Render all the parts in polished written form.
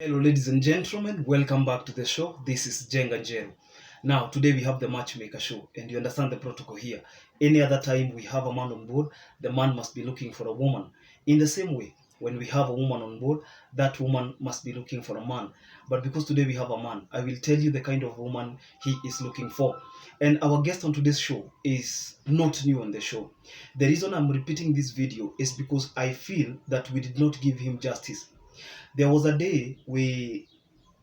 Hello, ladies and gentlemen. Welcome back to the show. This is Jenga Jero. Now, today we have the Matchmaker show, and you understand the protocol here. Any other time we have a man on board, the man must be looking for a woman. In the same way, when we have a woman on board, that woman must be looking for a man. But because today we have a man, I will tell you the kind of woman he is looking for. And our guest on today's show is not new on the show. The reason I'm repeating this video is because I feel that we did not give him justice. There was a day we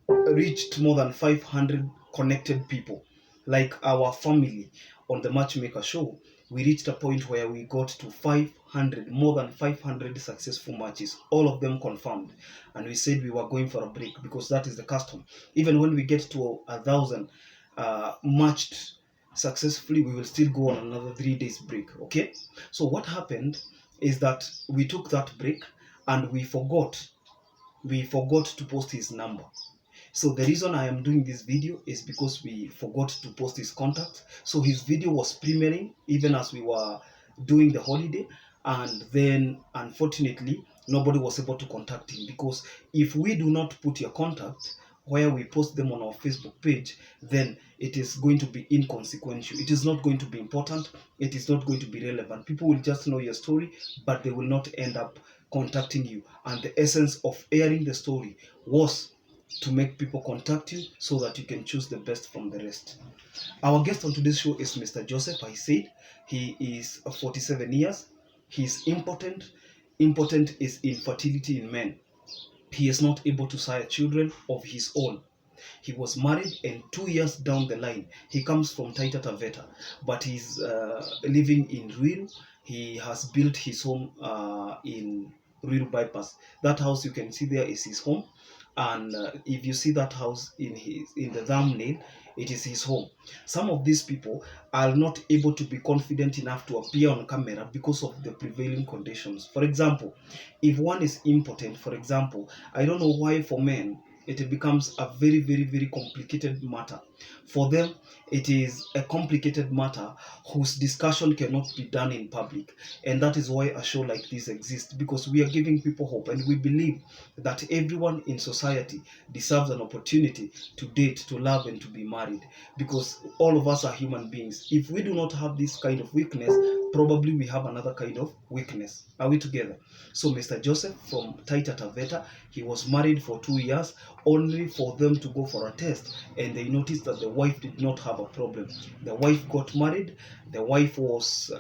reached more than 500 connected people, like our family on the Matchmaker show. We reached a point where we got to 500, more than 500 successful matches, all of them confirmed. And we said we were going for a break because that is the custom. Even when we get to 1,000 matched successfully, we will still go on another 3 days break. Okay, so what happened is that we took that break and we forgot to post his number. So the reason I am doing this video is because we forgot to post his contact. So his video was premiering even as we were doing the holiday, and then unfortunately nobody was able to contact him, because if we do not put your contact where we post them on our Facebook page, then it is going to be inconsequential. It is not going to be important. It is not going to be relevant. People will just know your story, but they will not end up contacting you. And the essence of airing the story was to make people contact you so that you can choose the best from the rest. Our guest on today's show is Mr. Joseph. I said he is 47 years. He is impotent. Impotent is infertility in men. He is not able to sire children of his own. He was married, and 2 years down the line, he comes from Taita Taveta, but he's living in Ruiru. He has built his home in Ruiru bypass. That house you can see there is his home, and if you see that house in the thumbnail, it is his home. Some of these people are not able to be confident enough to appear on camera because of the prevailing conditions. For example, if one is impotent, for example, I don't know why for men it becomes a very, very, very complicated matter. For them, it is a complicated matter whose discussion cannot be done in public. And that is why a show like this exists, because we are giving people hope, and we believe that everyone in society deserves an opportunity to date, to love, and to be married, because all of us are human beings. If we do not have this kind of weakness, probably we have another kind of weakness. Are we together? So Mr. Joseph from Taita Taveta, he was married for 2 years, only for them to go for a test, and they noticed that the wife did not have a problem. The wife got married. The wife was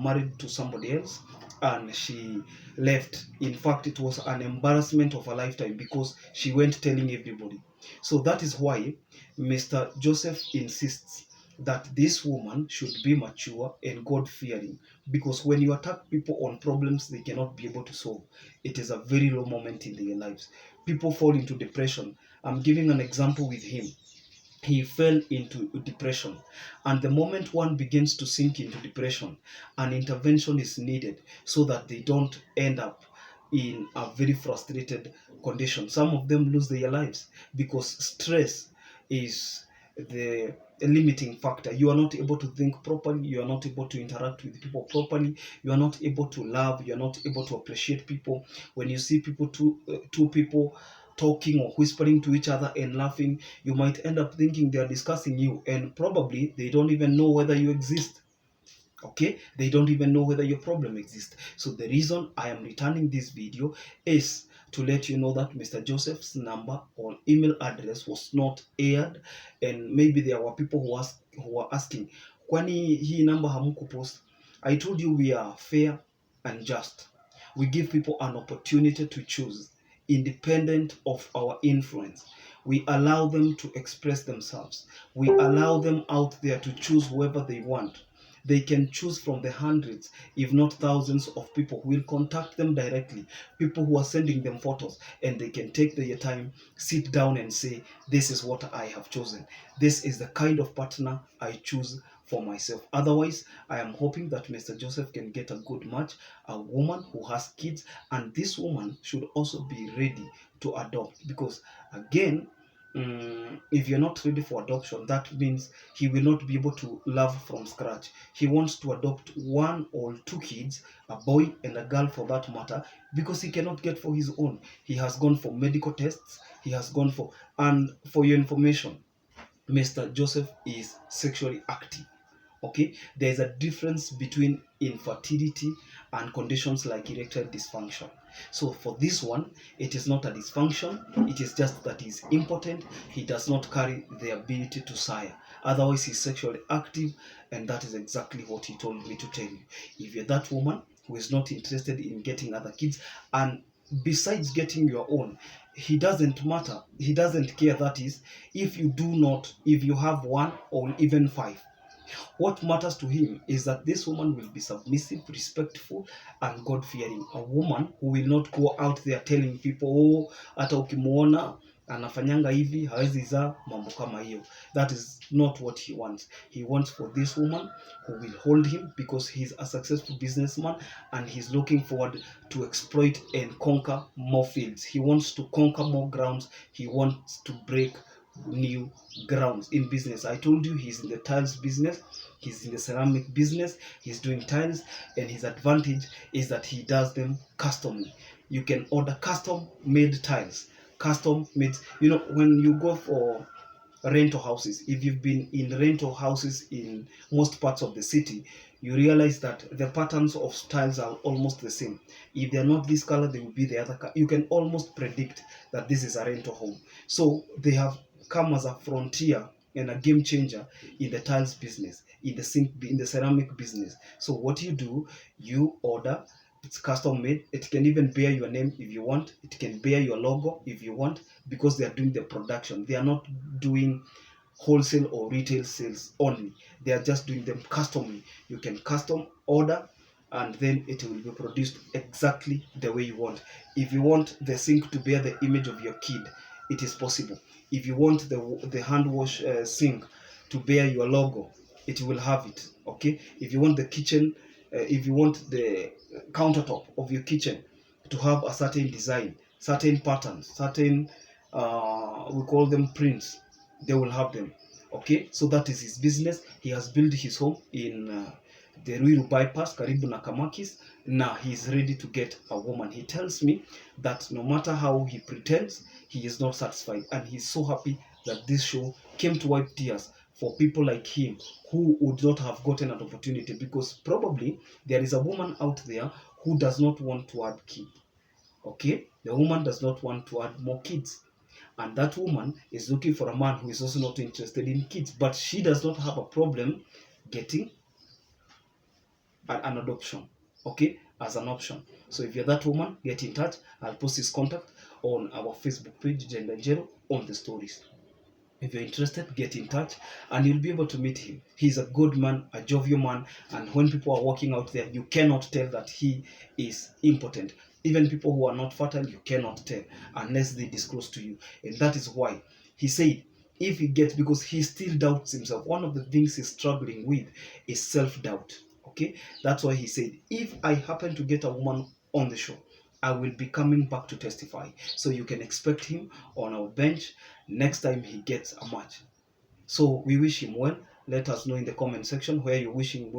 married to somebody else, and she left. In fact, it was an embarrassment of a lifetime because she went telling everybody. So that is why Mr. Joseph insists that this woman should be mature and God-fearing, because when you attack people on problems they cannot be able to solve, it is a very low moment in their lives. People fall into depression. I'm giving an example with him. He fell into depression, and the moment one begins to sink into depression, an intervention is needed so that they don't end up in a very frustrated condition. Some of them lose their lives because stress is the limiting factor. You are not able to think properly, you are not able to interact with people properly, you are not able to love, you are not able to appreciate people. When you see people, two people talking or whispering to each other and laughing, you might end up thinking they are discussing you, and probably they don't even know whether you exist. Okay, they don't even know whether your problem exists. So the reason I am returning this video is to let you know that Mr. Joseph's number or email address was not aired, and maybe there were people who were asking, kwani hii number hamkupost? I told you we are fair and just. We give people an opportunity to choose independent of our influence. We allow them to express themselves. We allow them out there to choose whoever they want. They can choose from the hundreds, if not thousands, of people who will contact them directly, people who are sending them photos, and they can take their time, sit down and say, this is what I have chosen. This is the kind of partner I choose for myself. Otherwise, I am hoping that Mr. Joseph can get a good match, a woman who has kids, and this woman should also be ready to adopt, because again, if you're not ready for adoption, that means he will not be able to love from scratch. He wants to adopt one or two kids, a boy and a girl for that matter, because he cannot get for his own. He has gone for medical tests, he has gone for, and for your information, Mr. Joseph is sexually active. Okay, there's a difference between infertility and conditions like erectile dysfunction. So for this one, it is not a dysfunction, it is just that he's impotent. He does not carry the ability to sire, otherwise he's sexually active, and that is exactly what he told me to tell you. If you're that woman who is not interested in getting other kids, and besides getting your own, he doesn't matter, he doesn't care, that is, if you do not, if you have one or even five. What matters to him is that this woman will be submissive, respectful, and God-fearing. A woman who will not go out there telling people, oh, hata ukimuona anafanyanga hivi hawezi zaa, mambo kama hiyo. That is not what he wants. He wants for this woman who will hold him because he's a successful businessman and he's looking forward to exploit and conquer more fields. He wants to conquer more grounds. He wants to break new grounds in business. I told you he's in the tiles business, he's in the ceramic business, he's doing tiles, and his advantage is that he does them customly. You can order custom made tiles, custom made, you know, when you go for rental houses, if you've been in rental houses in most parts of the city, you realize that the patterns of tiles are almost the same. If they're not this color, they will be the other color. You can almost predict that this is a rental home. So they have come as a frontier and a game changer in the tiles business, in the ceramic business. So what you do, you order, it's custom made. It can even bear your name if you want. It can bear your logo if you want, because they are doing the production. They are not doing wholesale or retail sales only. They are just doing them customly. You can custom order and then it will be produced exactly the way you want. If you want the sink to bear the image of your kid, it is possible. If you want the hand wash sink to bear your logo, it will have it. Okay. If you want the kitchen, if you want the countertop of your kitchen to have a certain design, certain patterns, certain we call them prints, they will have them. Okay, so that is his business. He has built his home in the Ruiru bypass karibu na Kamakis. Now he is ready to get a woman. He tells me that no matter how he pretends, he is not satisfied, and he's so happy that this show came to wipe tears for people like him who would not have gotten an opportunity, because probably there is a woman out there who does not want to add kids. Okay, the woman does not want to add more kids, and that woman is looking for a man who is also not interested in kids, but she does not have a problem getting an adoption, okay, as an option. So if you're that woman, get in touch. I'll post his contact on our Facebook page, Gender Zero, on the stories. If you're interested, get in touch and you'll be able to meet him. He's a good man, a jovial man, and when people are walking out there, you cannot tell that he is impotent. Even people who are not fertile, you cannot tell unless they disclose to you. And that is why he said, if he gets, because he still doubts himself. One of the things he's struggling with is self-doubt. Okay, that's why he said, if I happen to get a woman on the show, I will be coming back to testify. So you can expect him on our bench next time he gets a match. So we wish him well. Let us know in the comment section where you're wishing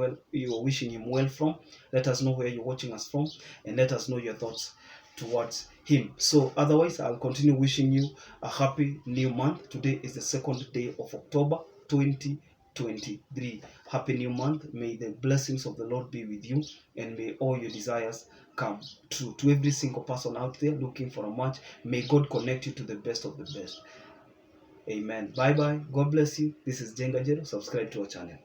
him well from. Let us know where you're watching us from, and let us know your thoughts towards him. So otherwise, I'll continue wishing you a happy new month. Today is the 2nd day of October 2023. Happy new month. May the blessings of the Lord be with you, and may all your desires come true. To every single person out there looking for a match, may God connect you to the best of the best. Amen. Bye bye. God bless you. This is Jenga Jero. Subscribe to our channel.